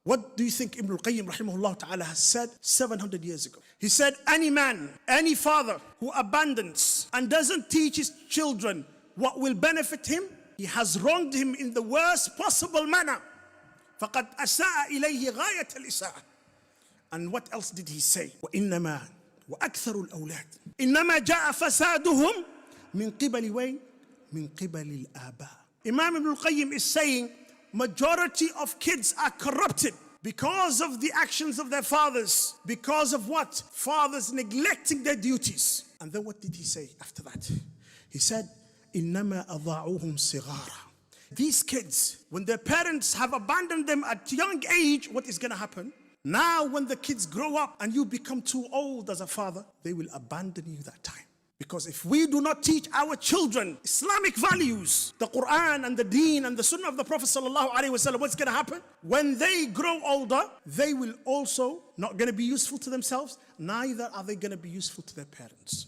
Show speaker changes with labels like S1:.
S1: What do you think Ibn Al-Qayyim rahimahullah ta'ala has said 700 years ago? He said, any man, any father who abandons and doesn't teach his children what will benefit him, he has wronged him in the worst possible manner. فَقَدْ أَسَاءَ إِلَيْهِ غَايَةَ الْإِسَاءَةِ. And what else did he say? وَإِنَّمَا وَأَكْثَرُ الْأَوْلَادِ إِنَّمَا جَاءَ فَسَادُهُمْ مِنْ قِبَلِ وَيْنِ مِنْ قِبَلِ الْآبَاءِ. Imam Ibn Al-Qayyim is saying, majority of kids are corrupted because of the actions of their fathers. Because of what? Fathers neglecting their duties. And then what did he say after that? He said, إِنَّمَا أَضَاعُوهُمْ صِغَارًا. These kids, when their parents have abandoned them at young age, what is going to happen? Now when the kids grow up and you become too old as a father, they will abandon you that time. Because if we do not teach our children Islamic values, the Quran and the Deen and the Sunnah of the Prophet sallallahu alaihi wasallam, what's going to happen? When they grow older, they will also not going to be useful to themselves, neither are they going to be useful to their parents.